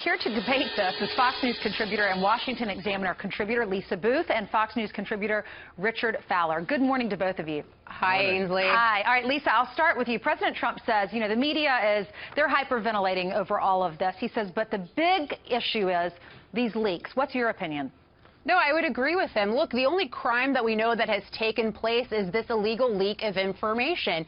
Here to debate this is Fox News contributor and Washington Examiner contributor Lisa Boothe and Fox News contributor Richard Fowler. Good morning to both of you. Hi, Ainsley. Hi. All right, Lisa, I'll start with you. President Trump says, the media they're hyperventilating over all of this. He says, but the big issue is these leaks. What's your opinion? No, I would agree with him. Look, the only crime that we know that has taken place is this illegal leak of information.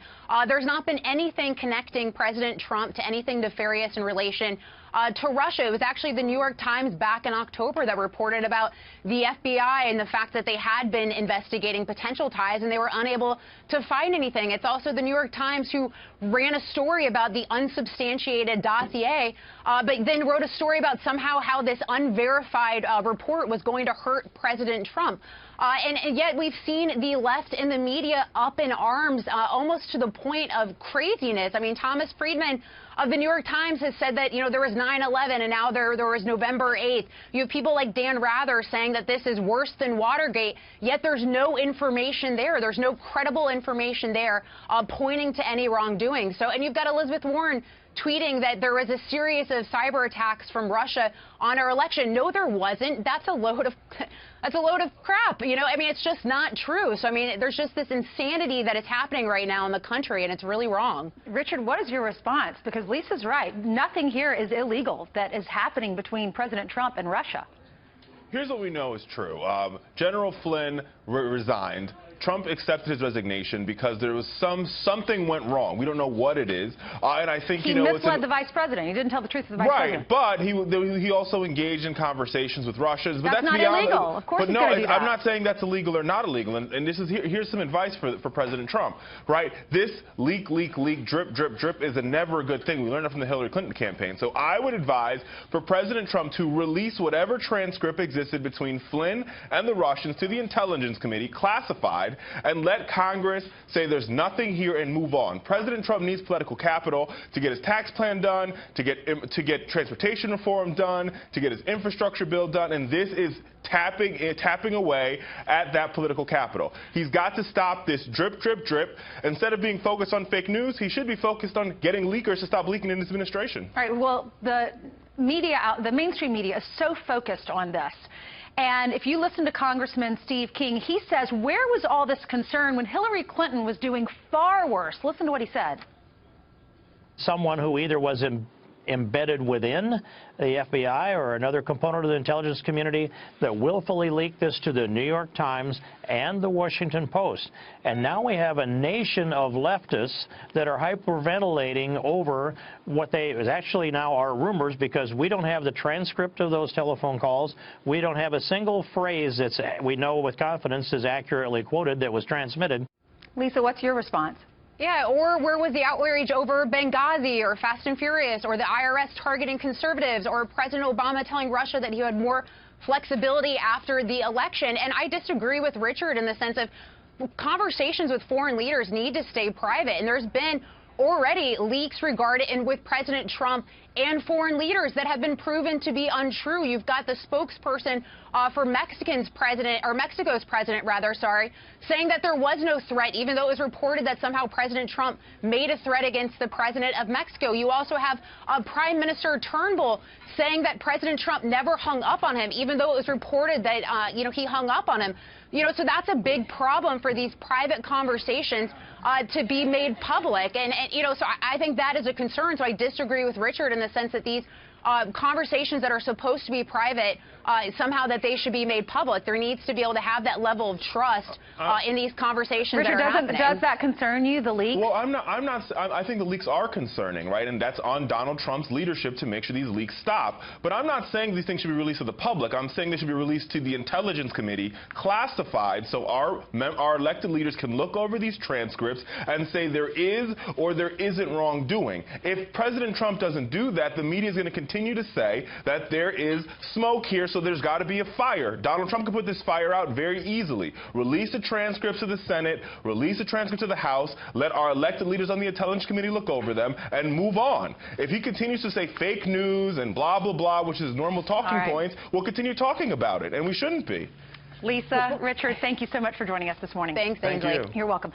There's not been anything connecting President Trump to anything nefarious in relation to Russia. It was actually the New York Times back in October that reported about the FBI and the fact that they had been investigating potential ties and they were unable to find anything. It's also the New York Times who ran a story about the unsubstantiated dossier, but then wrote a story about somehow how this unverified report was going to hurt President Trump. And yet we've seen the left and the media up in arms almost to the point of craziness. I mean, Thomas Friedman of the New York Times has said that, there was 9/11 and now there was November 8th. You have people like Dan Rather saying that this is worse than Watergate, yet there's no information there. There's no credible information there pointing to any wrongdoing. And you've got Elizabeth Warren tweeting that there was a series of cyber attacks from Russia on our election. No, there wasn't. That's a load of crap. I mean, it's just not true. There's just this insanity that is happening right now in the country, and it's really wrong. Richard, what is your response? Because Lisa's right. Nothing here is illegal that is happening between President Trump and Russia. Here's what we know is true. General Flynn resigned. Trump accepted his resignation because there was something went wrong. We don't know what it is, and I think he misled the vice president. He didn't tell the truth to the vice president. Right, but he also engaged in conversations with Russia. But that's not illegal. Of course, but no, I'm not saying that's illegal or not illegal. And this is here's some advice for President Trump. Right, this leak, drip, drip is never a good thing. We learned it from the Hillary Clinton campaign. So I would advise for President Trump to release whatever transcript existed between Flynn and the Russians to the Intelligence Committee, classified, and let Congress say there's nothing here and move on. President Trump needs political capital to get his tax plan done, to get transportation reform done, to get his infrastructure bill done, and this is tapping away at that political capital. He's got to stop this drip, drip, drip. Instead of being focused on fake news, he should be focused on getting leakers to stop leaking in this administration. All right, well, the mainstream media is so focused on this. And if you listen to Congressman Steve King, he says, where was all this concern when Hillary Clinton was doing far worse? Listen to what he said. Someone who either was embedded within the FBI or another component of the intelligence community that willfully leaked this to the New York Times and the Washington Post. And now we have a nation of leftists that are hyperventilating over what actually now are rumors, because we don't have the transcript of those telephone calls. We don't have a single phrase we know with confidence is accurately quoted that was transmitted. Lisa, what's your response? Yeah, or where was the outrage over Benghazi or Fast and Furious or the IRS targeting conservatives or President Obama telling Russia that he had more flexibility after the election? And I disagree with Richard in the sense of conversations with foreign leaders need to stay private. And there's been already leaks regarding with President Trump and foreign leaders that have been proven to be untrue. You've got the spokesperson for Mexico's president, saying that there was no threat, even though it was reported that somehow President Trump made a threat against the president of Mexico. You also have Prime Minister Turnbull saying that President Trump never hung up on him, even though it was reported that, he hung up on him. So that's a big problem for these private conversations to be made public. And so I think that is a concern. So I disagree with Richard in the sense that these conversations that are supposed to be private, somehow that they should be made public. There needs to be able to have that level of trust in these conversations Richard, that are happening. Does that concern you, the leaks? Well, I think the leaks are concerning, right? And that's on Donald Trump's leadership to make sure these leaks stop. But I'm not saying these things should be released to the public. I'm saying they should be released to the Intelligence Committee, classified, so our elected leaders can look over these transcripts and say there is or there isn't wrongdoing. If President Trump doesn't do that, the media is going to continue to say that there is smoke here, so there's got to be a fire. Donald Trump can put this fire out very easily. Release the transcripts to the Senate, release the transcripts to the House, let our elected leaders on the Intelligence Committee look over them, and move on. If he continues to say fake news and blah, blah, blah, which is normal talking points, we'll continue talking about it, and we shouldn't be. Lisa, Richard, thank you so much for joining us this morning. Thanks, Ainsley. Thank you. You're welcome.